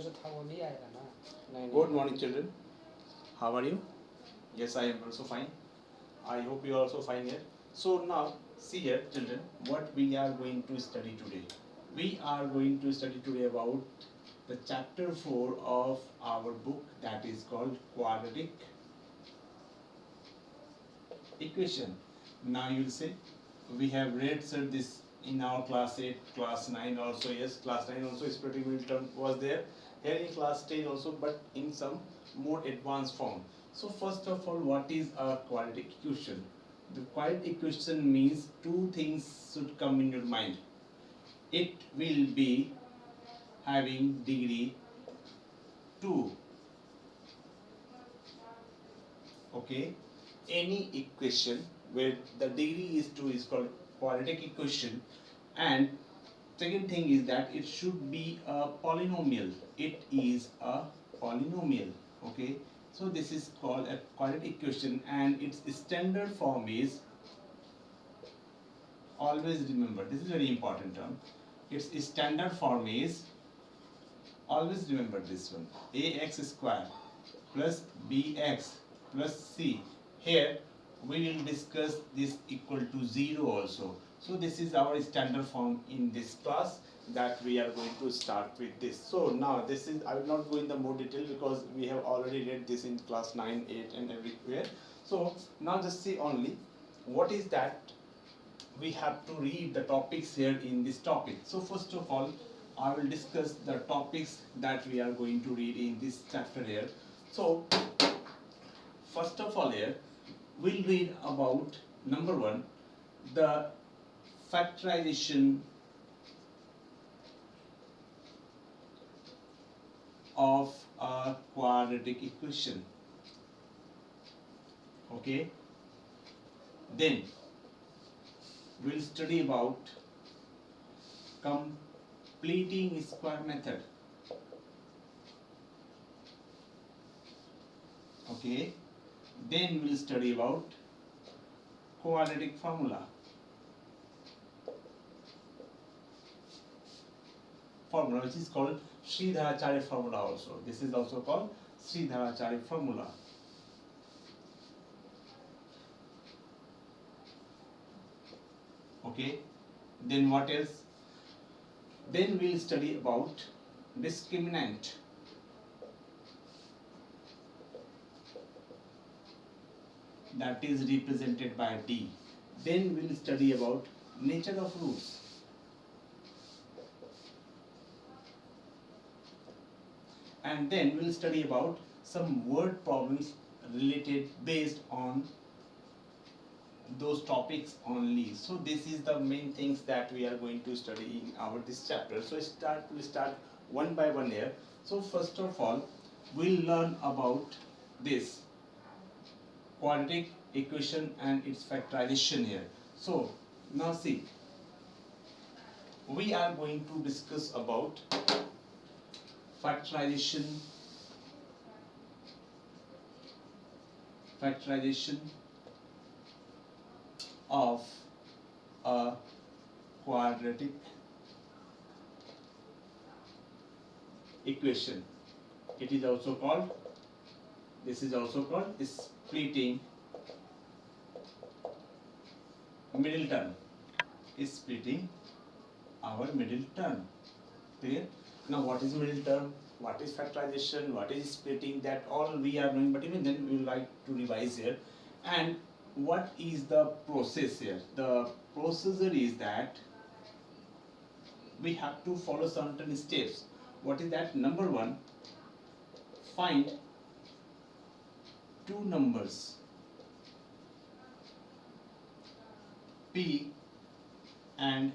जो था वो नहीं आएगा ना। नहीं Good morning, children. How are you? Yes, I am also fine. I hope you are also fine here. So now, see here, children, what we are going to study today. We are going to study today about the chapter 4 of our book that is called quadratic equation. Now you will say, we have read sir this in our class 8, class 9 also. Yes, class 9 also splitting wheel term was there. Here in class 10 also, but in some more advanced form. So first of all, what is a quadratic equation? The quadratic equation means two things should come in your mind. It will be having degree 2. Okay, any equation where the degree is 2 is called quadratic equation. And second thing is that it should be a polynomial. It is a polynomial. Okay, so this is called a quadratic equation, and its standard form is, always remember, this is very important term, its standard form is, always remember this one, ax square plus bx plus c. Here we will discuss this equal to 0 also. So this is our standard form in this class that we are going to start with this. So now this is, I will not go in the more detail because we have already read this in class 9, 8 and everywhere. So now just see only what is that we have to read the topics here in this topic. So first of all, I will discuss the topics that we are going to read in this chapter here. So first of all here, we'll read about number 1, the factorization of a quadratic equation. Okay, then we'll study about completing square method. Okay, then we'll study about quadratic formula. Formula which is called Sridharacharya formula also. This is also called Sridharacharya formula. Okay, then what else? Then we'll study about discriminant. That is represented by D. Then we'll study about nature of roots. And then we'll study about some word problems related based on those topics only. So this is the main things that we are going to study in our this chapter. So we'll start one by one here. So first of all, we'll learn about this quadratic equation and its factorization here. So now see, we are going to discuss about factorization of a quadratic equation. It is also called, this is also called splitting middle term. Splitting our middle term. Clear? Now what is middle term? What is factorization? What is splitting? That all we are knowing, but even then we would like to revise here. And what is the process here? The procedure is that we have to follow certain steps. What is that? Number 1, find two numbers P and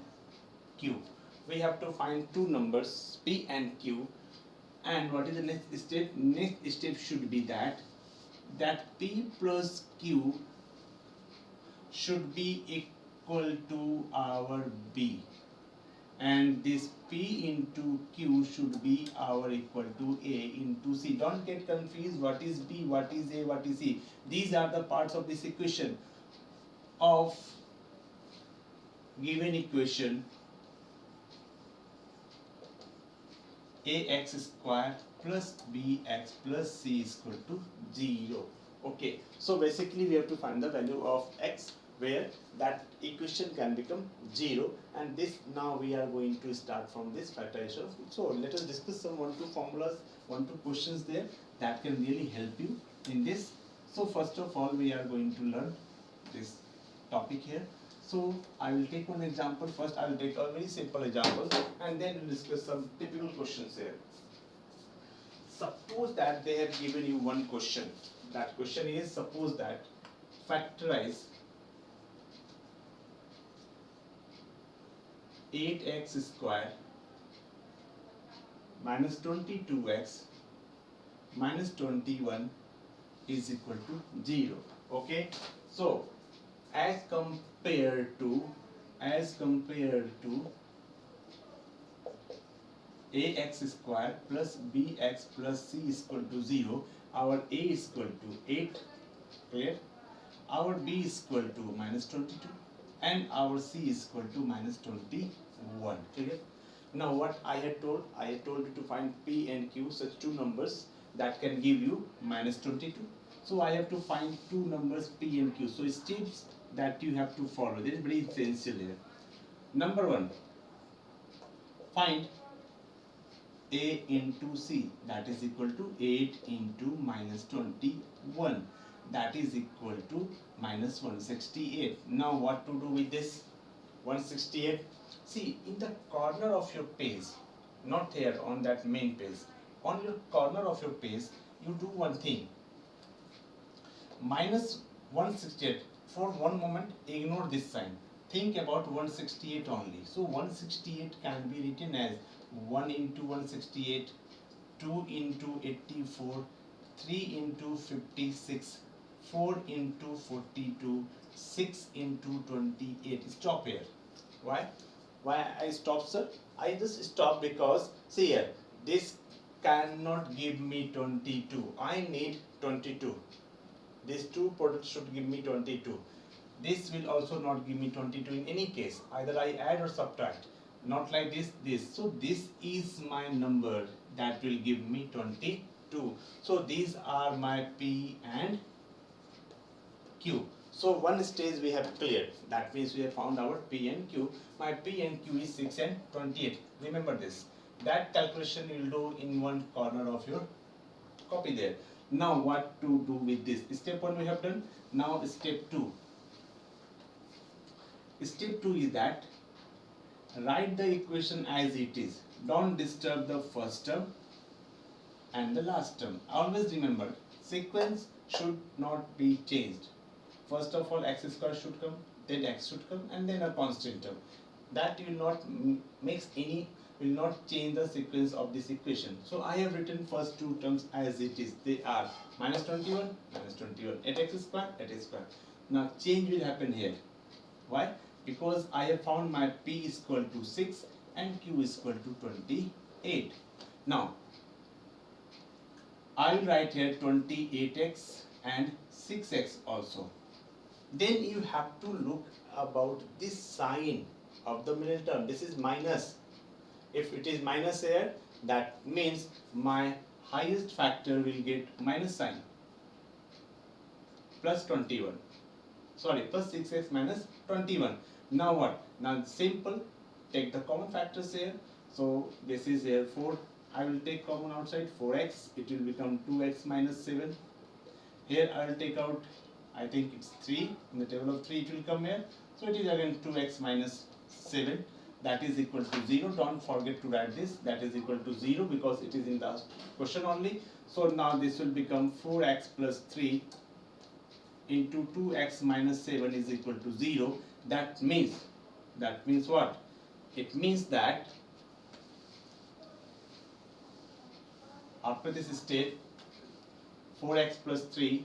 Q. We have to find two numbers P and Q. And what is the next step? Next step should be that P plus Q should be equal to our B, and this P into Q should be our equal to A into C. Don't get confused, what is B, what is A, what is C. These are the parts of this equation. Of given equation, ax square plus bx plus c is equal to 0. Okay, so basically we have to find the value of x where that equation can become 0, and this now we are going to start from this factorization. So let us discuss some 1-2 formulas, 1-2 questions there that can really help you in this. So first of all we are going to learn this topic here. So I will take one example first. I will take a very simple example and then we'll discuss some typical questions here. Suppose that they have given you one question. That question is, suppose that factorize 8x square minus 22x minus 21 is equal to 0. Okay, so as compared to ax square plus bx plus c is equal to 0, our a is equal to 8, clear, our b is equal to minus 22, and our c is equal to minus 21, clear. Now what I had told you to find p and q, such two numbers that can give you minus 22. So I have to find two numbers p and q. So steps that you have to follow, this is very essential here. Number one, find a into c, that is equal to 8 into minus 21, that is equal to minus 168. Now what to do with this 168? See, in the corner of your page, not here on that main page, on your corner of your page, you do one thing. Minus 168, for one moment ignore this sign. Think about 168 only. So 168 can be written as 1 into 168, 2 into 84, 3 into 56, 4 into 42, 6 into 28. Stop here. Why? Why I stop, sir? I just stop because, see here, this cannot give me 22. I need 22. These two products should give me 22. This will also not give me 22 in any case. Either I add or subtract. Not like this. So this is my number that will give me 22. So these are my P and Q. So one stage we have cleared. That means we have found our P and Q. My P and Q is 6 and 28. Remember this. That calculation you will do in one corner of your copy there. Now what to do with this? Step 1 we have done. Now step 2. Step 2 is that write the equation as it is. Don't disturb the first term and the last term. Always remember, sequence should not be changed. First of all, x square should come, then x should come, and then a constant term. That will not change the sequence of this equation. So I have written first two terms as it is. They are minus 21, 8x square, 8x square. Now change will happen here. Why? Because I have found my P is equal to 6 and Q is equal to 28. Now I will write here 28x and 6x also. Then you have to look about this sign of the middle term. This is minus. If it is minus here, that means my highest factor will get minus sign. Plus 21. Sorry, plus 6x minus 21. Now what? Now simple. Take the common factors here. So this is here 4. I will take common outside 4x. It will become 2x minus 7. Here I will take out, I think it's 3. In the table of 3 it will come here. So it is again 2x minus 7. That is equal to 0. Don't forget to write this. That is equal to 0 because it is in the question only. So now this will become 4x plus 3 into 2x minus 7 is equal to 0. That means what? It means that after this state 4x plus 3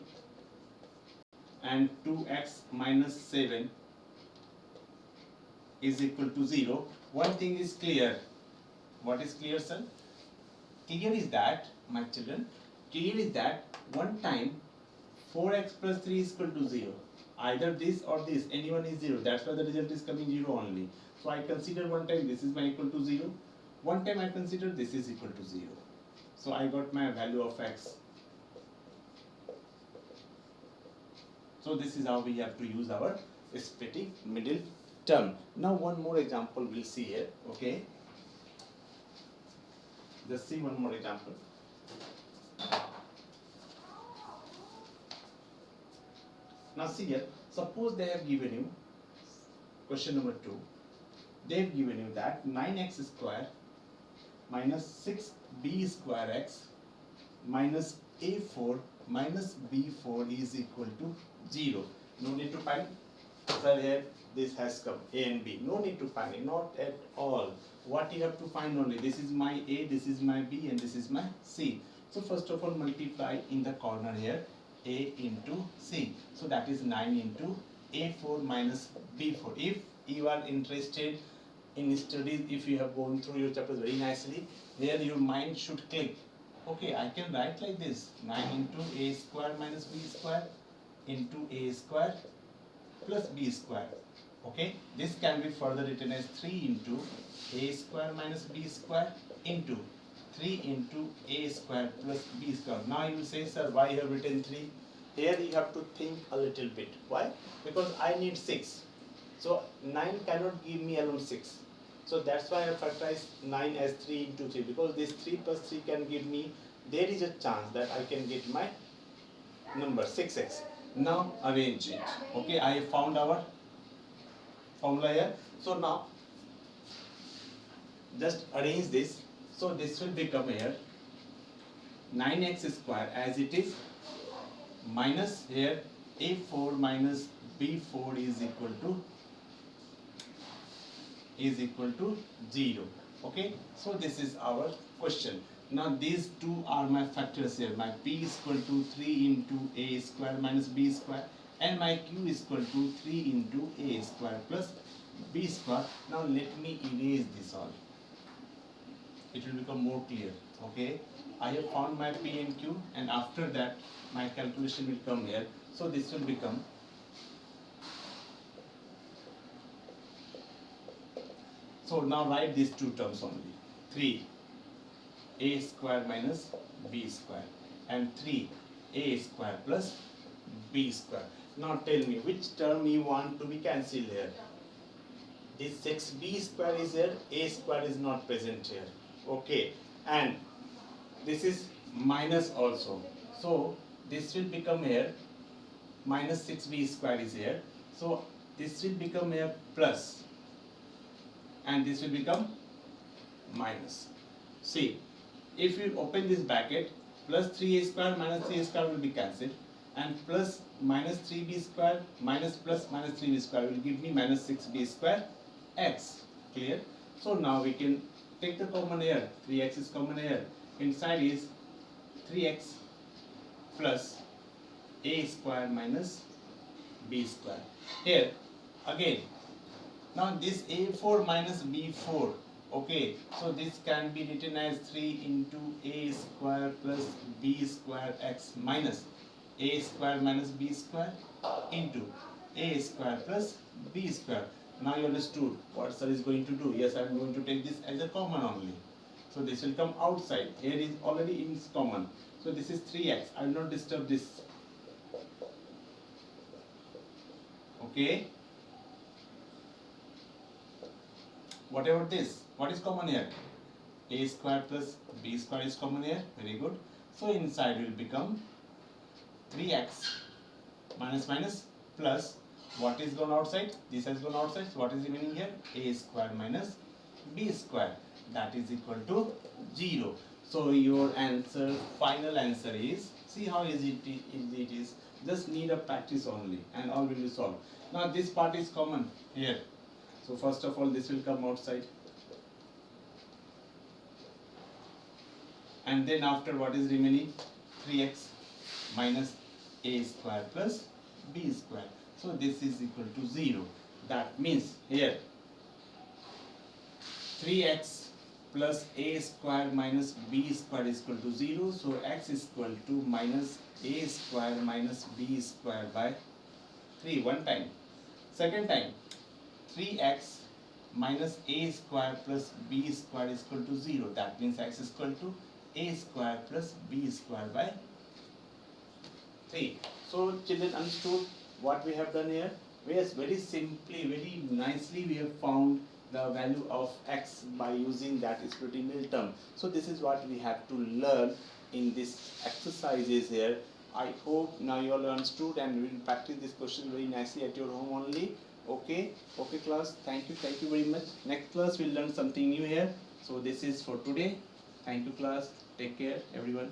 and 2x minus 7 is equal to 0. One thing is clear. What is clear, sir? Clear is that, my children, clear is that one time 4x plus 3 is equal to 0. Either this or this, anyone is 0. That's why the result is coming 0 only. So I consider one time this is my equal to 0. One time I consider this is equal to 0. So I got my value of x. So this is how we have to use our splitting middle term. Now one more example we'll see here. Okay. Just see one more example. Now see here, suppose they have given you, question number 2, they have given you that 9x square minus 6b square x minus a4 minus b4 is equal to 0. No need to find. Sir, here this has come, a and b. No need to find it, not at all. What you have to find only, this is my a, this is my b, and this is my c. So first of all, multiply in the corner here a into c. So that is 9 into a4 minus b4. If you are interested in studies, if you have gone through your chapters very nicely, there your mind should click. Okay, I can write like this, 9 into a square minus b square into a square plus b square. Okay, this can be further written as 3 into a square minus b square into 3 into a square plus b square. Now you will say, sir, why you have written 3? Here you have to think a little bit. Why? Because I need 6. So 9 cannot give me alone 6. So that's why I factorize 9 as 3 into 3, because this 3 plus 3 can give me, there is a chance that I can get my number 6x. Now arrange it. Okay, I have found our formula here. So now just arrange this. So this will become here 9x square as it is minus here a4 minus b4 is equal to 0. Okay, so this is our question. Now these two are my factors here. My p is equal to 3 into a square minus b square, and my q is equal to 3 into a square plus b square. Now let me erase this all. It will become more clear. Okay, I have found my p and q, and after that my calculation will come here. So this will become, so now write these two terms only, 3 a square minus b square and 3 a square plus b square. Now tell me which term you want to be cancelled here. This 6b square is here, a square is not present here. Okay, and this is minus also. So this will become here minus 6b square is here. So this will become here plus, and this will become minus. See, if you open this bracket, plus 3a square minus 3a square will be cancelled, and plus minus 3b square minus plus minus 3b square will give me minus 6b square x. Clear? So now we can take the common here. 3x is common here. Inside is 3x plus a square minus b square. Here again, now this a4 minus b4, okay, so this can be written as 3 into a square plus b square x minus a square minus b square into a square plus b square. Now you understood what sir is going to do. Yes, I am going to take this as a common only. So this will come outside. Here is already in common. So this is 3x. I will not disturb this. Okay. What about this? What is common here? A square plus b square is common here. Very good. So inside will become 3x minus minus plus, what is gone outside? This has gone outside. So what is remaining here? A square minus b square. That is equal to 0. So your answer, final answer is, see how easy it is. Just need a practice only, and all will be solved. Now this part is common here. So first of all, this will come outside. And then after, what is remaining? 3x minus a square plus b square. So this is equal to 0. That means here 3x plus a square minus b square is equal to 0. So x is equal to minus a square minus b square by 3 one time. Second time, 3x minus a square plus b square is equal to 0. That means x is equal to a square plus b square by 3. So children understood what we have done here? Yes, very simply, very nicely we have found the value of x by using that splitting middle term. So this is what we have to learn in this exercises here. I hope now you all understood and will practice this question very nicely at your home only. Okay, okay class, thank you very much. Next class we'll learn something new here. So this is for today. Thank you class, take care everyone.